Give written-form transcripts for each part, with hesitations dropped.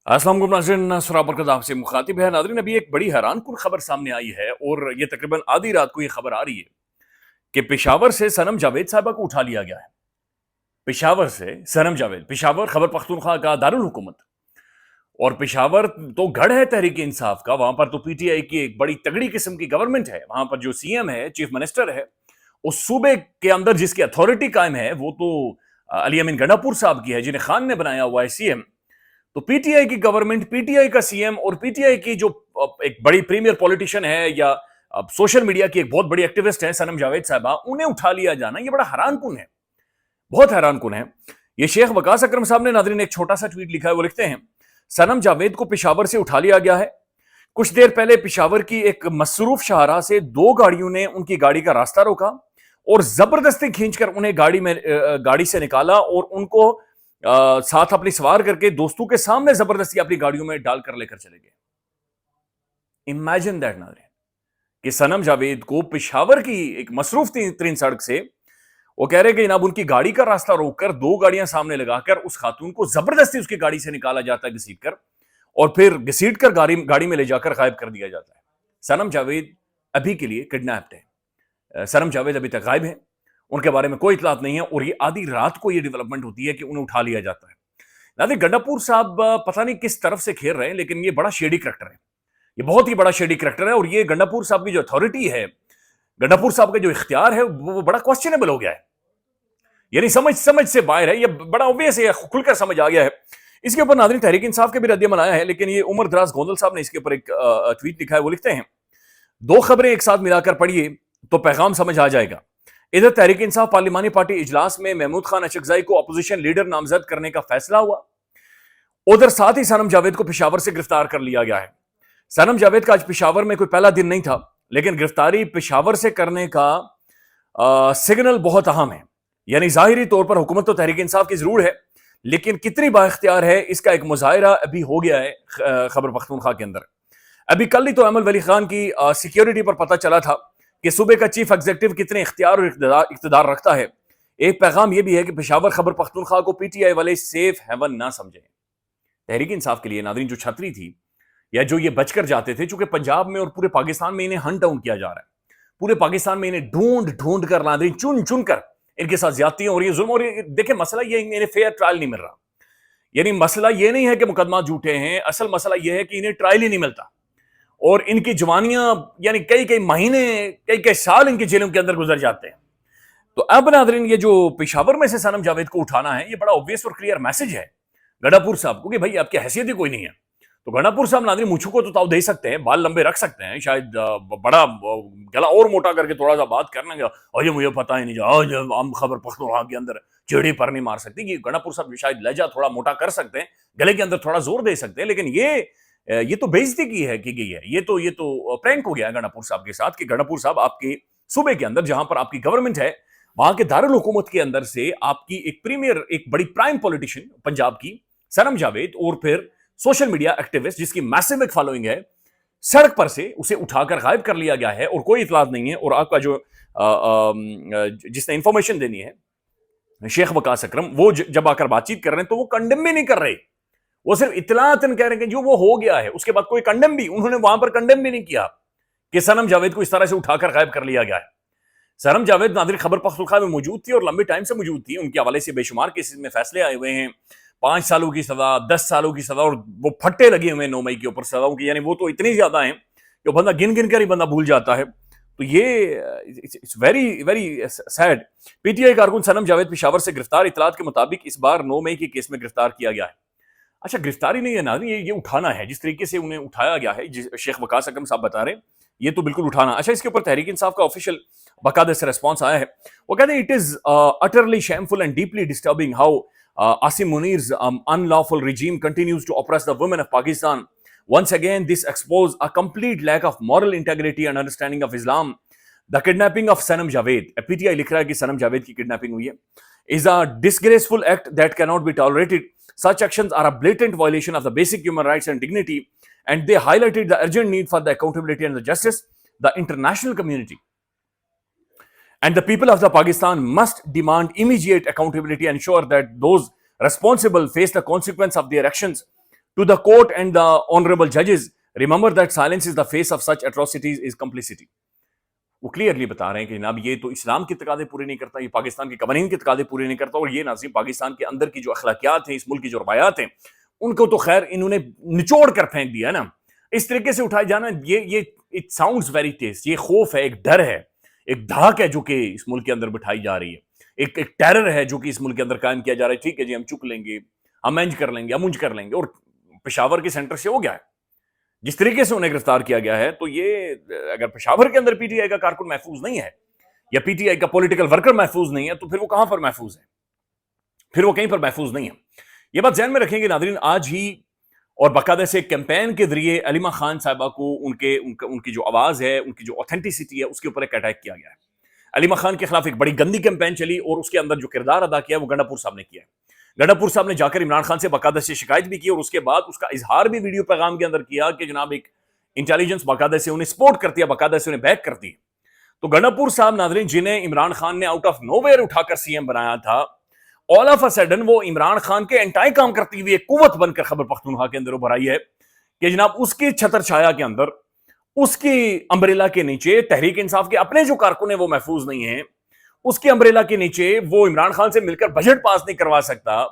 अस्सलाम वालेकुम नाज़रीन, सुरा बरकत आपसे मुखातिब है। नाज़रीन, अभी एक बड़ी हैरानकुन खबर सामने आई है और ये तकरीबन आधी रात को ये खबर आ रही है कि पेशावर से सनम जावेद साहबा को उठा लिया गया है। पेशावर से सनम जावेद, पेशावर खैबर पख्तूनख्वा का दारुल हुकूमत, और पेशावर तो गढ़ है तहरीक इंसाफ का। वहां पर तो पीटीआई की एक बड़ी तगड़ी किस्म की गवर्नमेंट है। वहां पर जो सीएम है, चीफ मिनिस्टर है, उस सूबे के अंदर जिसकी अथॉरिटी कायम है वो तो अली अमीन गंडापुर साहब की है, जिन्हें खान ने बनाया हुआ है सीएम। तो पीटीआई की गवर्नमेंट, पीटीआई का सीएम और पीटीआई की जो एक बड़ी प्रीमियर पॉलिटिशियन है या सोशल मीडिया की एक बहुत बड़ी एक्टिविस्ट है सनम जावेद साहबा, उन्हें उठा लिया जाना ये बड़ा हैरानकुन है, बहुत हैरानकुन है। ये शेख वकास अकरम साहब ने नाज़रीन एक छोटा सा ट्वीट लिखा है। वो लिखते हैं, सनम जावेद को पेशावर से उठा लिया गया है। कुछ देर पहले पेशावर की एक मसरूफ शाहरा से दो गाड़ियों ने उनकी गाड़ी का रास्ता रोका और जबरदस्ती खींचकर उन्हें गाड़ी से निकाला और उनको साथ अपनी सवार करके दोस्तों के सामने जबरदस्ती अपनी गाड़ियों में डालकर लेकर चले गए। इमेजिन दैट नाज़रीन, कि सनम जावेद को पेशावर की एक मसरूफ तरीन सड़क से वो कह रहे कि जनाब उनकी गाड़ी का रास्ता रोककर दो गाड़ियां सामने लगाकर उस खातून को जबरदस्ती उसकी गाड़ी से निकाला जाता है घसीट कर, और फिर घसीट कर गाड़ी में ले जाकर गायब कर दिया जाता है। सनम जावेद अभी के लिए किडनैप्ड है। सनम जावेद अभी तक गायब है, उनके बारे में कोई इतलात नहीं है और ये आधी रात को ये डेवलपमेंट होती है कि उन्हें उठा लिया जाता है। नाज़रीन, गंडापुर साहब पता नहीं किस तरफ से खेल रहे हैं, लेकिन ये बड़ा शेडी करैक्टर है, ये बहुत ही बड़ा शेडी करैक्टर है। और ये गंडापुर साहब की जो अथॉरिटी है, गंडापुर साहब का जो इख्तियार है, वो बड़ा क्वेश्चनेबल हो गया है, यानी समझ से बाहर है। ये बड़ा ऑब्वियस है, खुलकर समझ आ गया है। इसके ऊपर नाज़रीन तहरीक इंसाफ के भी रद्द-ए-अमल आया है, लेकिन ये उमर दराज गोंदल साहब ने इसके ऊपर एक ट्वीट लिखा है। वो लिखते हैं, दो खबरें एक साथ मिलाकर पढ़िए तो पैगाम समझ आ जाएगा। इधर तहरीक इंसाफ पार्लिमानी पार्टी इजलास में महमूद खान अशरकज़ई को अपोजिशन लीडर नामजद करने का फैसला हुआ। उधर साथ ही सनम जावेद को पेशावर से गिरफ्तार कर लिया गया है। सनम जावेद का आज पेशावर में कोई पहला दिन नहीं था, लेकिन गिरफ्तारी पेशावर से करने का सिग्नल बहुत अहम है। यानी जाहिरी तौर पर हुकूमत तो तहरीक इंसाफ की जरूर है, लेकिन कितनी बाइख्तियार है इसका एक मुजाहिरा अभी हो गया है खैबर पख्तूनख्वा के अंदर। अभी कल ही तो अमल वली खान की सिक्योरिटी पर पता चला था कि सूबे का चीफ एग्जीक्यूटिव कितने इख्तियार और इख्तिदार रखता है। एक पैगाम यह भी है कि पेशावर खैबर पख्तूनख्वा को पीटीआई वाले सेफ हेवन ना समझें। तहरीक इंसाफ के लिए नाज़रीन जो छतरी थी, या जो ये बचकर जाते थे, चूंकि पंजाब में और पूरे पाकिस्तान में इन्हें हंट डाउन किया जा रहा है, पूरे पाकिस्तान में इन्हें ढूंढ कर नाज़रीन चुन कर इनके साथ ज्यादतियां हो रही है, जुल्म हो रही है। देखिए, मसला ये इन्हें फेयर ट्रायल नहीं मिल रहा। यानी मसला ये नहीं है कि मुकदमा झूठे हैं, असल मसला ये है कि इन्हें ट्रायल ही नहीं मिलता और इनकी जवानियां यानी कई महीने, कई साल इनकी जेलों के अंदर गुजर जाते हैं। तो अब नाज़रीन ये जो पेशावर में से सनम जावेद को उठाना है, ये बड़ा ऑब्वियस और क्लियर मैसेज है गंडापुर साहब को कि भाई आपकी हैसियत ही कोई नहीं है। तो गंडापुर साहब नाज़रीन मुझको तो ताव दे सकते हैं, बाल लंबे रख सकते हैं, शायद बड़ा गला और मोटा करके थोड़ा सा बात कर लेंगे, अरे मुझे पता ही नहीं, आज हम खैबर पख्तूनख्वा के अंदर चिड़ी पर नहीं मार सकती। कि गंडापुर साहब शायद लहजा थोड़ा मोटा कर सकते हैं, गले के अंदर थोड़ा जोर दे सकते हैं, लेकिन ये तो बेइज्जती की गई है। ये तो प्रैंक हो गया है गंडापुर साहब के साथ कि गंडापुर साहब आपके सूबे के अंदर जहां पर आपकी गवर्नमेंट है, वहां के दारुल हुकूमत के अंदर से आपकी एक प्रीमियर, एक बड़ी प्राइम पॉलिटिशियन पंजाब की सनम जावेद और फिर सोशल मीडिया एक्टिविस्ट जिसकी मैसिव एक फॉलोइंग है, सड़क पर से उसे उठाकर गायब कर लिया गया है और कोई इतलात नहीं है। और आपका जो जिसने इंफॉर्मेशन देनी है, शेख वकास अकरम, वो जब आकर बातचीत कर रहे हैं तो वो कंडेम भी नहीं कर रहे, वो सिर्फ इतलातन कह रहे हैं कि जो वो हो गया है। उसके बाद कोई कंडेम भी, उन्होंने वहां पर कंडेम भी नहीं किया कि सनम जावेद को इस तरह से उठाकर गायब कर लिया गया है। सनम जावेद नाज़रीन खैबर पख्तूनख्वा में मौजूद थी और लंबे टाइम से मौजूद थी। उनके हवाले से बेशुमार केसेस में फैसले आए हुए हैं, 5 सालों की सजा, 10 सालों की सजा, और वो फट्टे लगे हुए हैं 9 मई के ऊपर सजाओं की। यानी वो तो इतनी ज्यादा हैं कि बंदा गिन कर ही बंदा भूल जाता है। तो ये इट्स वेरी सैड। पीटीआई कारकुन सनम जावेद पेशावर से गिरफ्तार, इतलात के मुताबिक इस बार 9 मई के केस में गिरफ्तार किया गया है। अच्छा, गिरफ्तारी नहीं है ना, ये उठाना है। जिस तरीके से उन्हें उठाया गया है, शेख वकास अकरम साहब बता रहे हैं, ये तो बिल्कुल उठाना। अच्छा, इसके ऊपर तहरीक इंसाफ का ऑफिशियल बाकायदा से रेस्पॉन्स आया है। वो कहते हैं, it is utterly shameful and deeply disturbing how Asim Munir's unlawful regime continues to oppress the women of Pakistan. Once again, this exposed a complete lack of moral integrity and understanding of Islam. The kidnapping of Sanam Javed, PTI लिख रहा है कि सनम जावेद की kidnapping हुई है, is a disgraceful act that cannot be tolerated. Such actions are a blatant violation of the basic human rights and dignity, and they highlighted the urgent need for the accountability and the justice. The international community and the people of the Pakistan must demand immediate accountability and ensure that those responsible face the consequence of their actions. To the court and the honorable judges, remember that silence is the face of such atrocities is complicity. وہ clearly بتا رہے ہیں کہ جناب یہ تو اسلام کے تقاضے پورے نہیں کرتا، یہ پاکستان کے قوانین کے تقاضے پورے نہیں کرتا، اور یہ ناظرین پاکستان کے اندر کی جو اخلاقیات ہیں، اس ملک کی جو روایات ہیں، ان کو تو خیر انہوں نے نچوڑ کر پھینک دیا نا. اس طریقے سے اٹھائے جانا، یہ اٹ ساؤنڈز ویری ٹیسٹ. یہ خوف ہے، ایک ڈر ہے، ایک دھاک ہے جو کہ اس ملک کے اندر بٹھائی جا رہی ہے، ایک ٹیرر ہے جو کہ اس ملک کے اندر قائم کیا جا رہا ہے. ٹھیک ہے جی، ہم چک لیں گے، ہم انج کر لیں گے، ہم انج کر لیں گے. اور پشاور کے سینٹر سے ہو گیا ہے جس طریقے سے انہیں گرفتار کیا گیا ہے. تو یہ اگر پشاور کے اندر پی ٹی آئی کا کارکن محفوظ نہیں ہے یا پی ٹی آئی کا پولیٹیکل ورکر محفوظ نہیں ہے تو پھر وہ کہاں پر محفوظ ہے؟ پھر وہ کہیں پر محفوظ نہیں ہے. یہ بات ذہن میں رکھیں گے ناظرین. آج ہی اور باقاعدہ سے کیمپین کے ذریعے علیمہ خان صاحبہ کو ان کی جو آواز ہے، ان کی جو اوتھینٹسٹی ہے، اس کے اوپر ایک اٹیک کیا گیا ہے. علیمہ خان کے خلاف ایک بڑی گندی کیمپین چلی اور اس کے اندر جو کردار ادا کیا وہ گنڈا پور صاحب نے کیا ہے. گنڈا پور صاحب نے جا کر عمران خان سے باقاعدہ سے شکایت بھی کی اور اس کے بعد اس کا اظہار بھی ویڈیو پیغام کے اندر کیا کہ جناب ایک انٹیلیجنس باقاعدہ سے انہیں سپورٹ کرتی ہے، باقاعدہ سے انہیں بیک کرتی ہے. تو گنڈا پور صاحب ناظرین، جنہیں عمران خان نے آؤٹ آف نو ویئر اٹھا کر سی ایم بنایا تھا، آل آف اے سڈن وہ عمران خان کے انٹائی کام کرتی ہوئی ایک قوت بن کر خیبر پختونخوا کے اندر ابھر آئی ہے کہ جناب اس کی چھتر چھایا کے اندر، اس کی امبریلا کے نیچے تحریک انصاف کے اپنے جو کارکن ہیں وہ محفوظ نہیں ہیں. اس کی امبریلا کے نیچے وہ عمران خان سے مل کر بجٹ پاس نہیں کروا سکتا.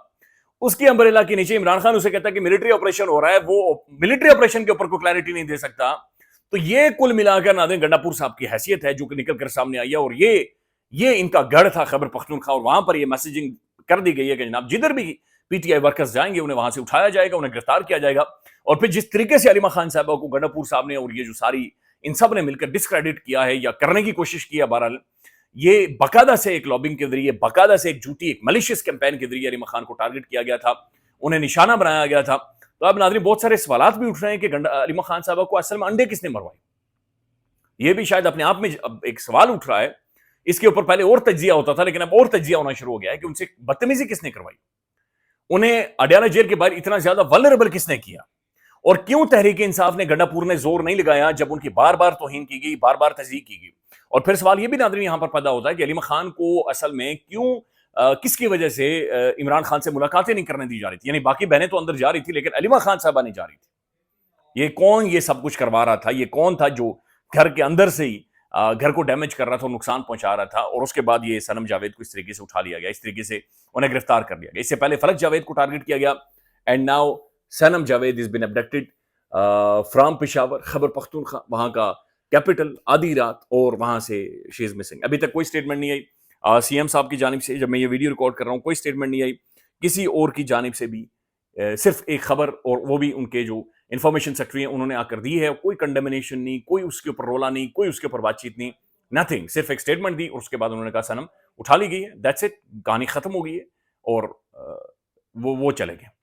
اس کی امبریلا کے نیچے عمران خان اسے کہتا ہے کہ ملٹری آپریشن ہو رہا ہے، وہ ملٹری آپریشن کے اوپر کوئی کلیئرٹی نہیں دے سکتا. تو یہ کل ملا کر ناظرین گنڈا پور صاحب کی حیثیت ہے جو کہ نکل کر سامنے آئی ہے، اور یہ ان کا گڑھ تھا خیبر پختونخوا. اور وہاں پر یہ میسیجنگ کر دی گئی ہے کہ جناب جدھر بھی پی ٹی آئی ورکرز جائیں گے انہیں وہاں سے اٹھایا جائے گا، انہیں گرفتار کیا جائے گا. اور پھر جس طریقے سے علیمہ خان صاحبہ کو گنڈا پور صاحب نے اور یہ جو ساری ان سب نے مل کر ڈسکریڈٹ کیا ہے یا کرنے کی کوشش کی ہے، بہرحال یہ باقاعدہ سے ایک لابنگ کے ذریعے، باقاعدہ سے ایک جھوٹی، ایک ملیشیس کیمپین کے ذریعے علیمہ خان کو ٹارگٹ کیا گیا تھا، انہیں نشانہ بنایا گیا تھا. تو اب ناظرین بہت سارے سوالات بھی اٹھ رہے ہیں کہ علیمہ خان صاحبہ کو اصل میں انڈے کس نے مروائی. یہ بھی شاید اپنے آپ میں ایک سوال اٹھ رہا ہے. اس کے اوپر پہلے اور تجزیہ ہوتا تھا لیکن اب اور تجزیہ ہونا شروع ہو گیا ہے کہ ان سے بدتمیزی کس نے کروائی، انہیں اڈیالہ جیل کے باہر اتنا زیادہ ولنریبل کس نے کیا، اور کیوں تحریک انصاف نے گنڈا پور نے زور نہیں لگایا جب ان کی بار بار توہین کی گئی، بار بار تذییع کی گئی. اور پھر سوال یہ بھی ناظرین یہاں پر پیدا ہوتا ہے کہ علیمہ خان کو اصل میں کیوں، کس کی وجہ سے عمران خان سے ملاقاتیں نہیں کرنے دی جا رہی تھی. یعنی باقی بہنیں تو اندر جا رہی تھی لیکن علیمہ خان صاحبہ نہیں جا رہی تھی. یہ کون یہ سب کچھ کروا رہا تھا؟ یہ کون تھا جو گھر کے اندر سے ہی گھر کو ڈیمیج کر رہا تھا، نقصان پہنچا رہا تھا؟ اور اس کے بعد یہ صنم جاوید کو اس طریقے سے اٹھا لیا گیا، اس طریقے سے انہیں گرفتار کر لیا گیا. اس سے پہلے فلک جاوید کو ٹارگٹ کیا گیا، and now Sanam Javed is been abducted from Peshawar, Khyber Pakhtunkhwa, وہاں کا کیپٹل، آدھی رات، اور وہاں سے شی از مسنگ. ابھی تک کوئی سٹیٹمنٹ نہیں آئی سی ایم صاحب کی جانب سے. جب میں یہ ویڈیو ریکارڈ کر رہا ہوں کوئی سٹیٹمنٹ نہیں آئی کسی اور کی جانب سے بھی. صرف ایک خبر، اور وہ بھی ان کے جو انفارمیشن سیکرٹری ہیں انہوں نے آ کر دی ہے. کوئی کنڈمنیشن نہیں، کوئی اس کے اوپر رولا نہیں، کوئی اس کے اوپر بات چیت نہیں، نتھنگ. صرف ایک سٹیٹمنٹ دی اور اس کے بعد انہوں نے کہا صنم اٹھا لی گئی ہے، دیٹس اٹ، کہانی ختم ہو گئی ہے، اور وہ چلے گئے.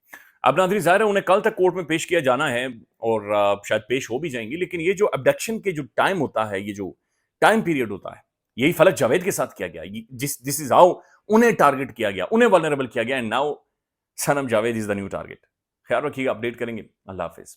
اب ناظرین ظاہر ہے انہیں کل تک کورٹ میں پیش کیا جانا ہے اور شاید پیش ہو بھی جائیں گی. لیکن یہ جو ابڈکشن کے جو ٹائم ہوتا ہے، یہ جو ٹائم پیریڈ ہوتا ہے، یہی فلک جاوید کے ساتھ کیا گیا. دس از ہاؤ انہیں ٹارگٹ کیا گیا، انہیں ولنریبل کیا گیا، and now Sanam Javed is the new target. خیال رکھیے گا، اپڈیٹ کریں گے. اللہ حافظ.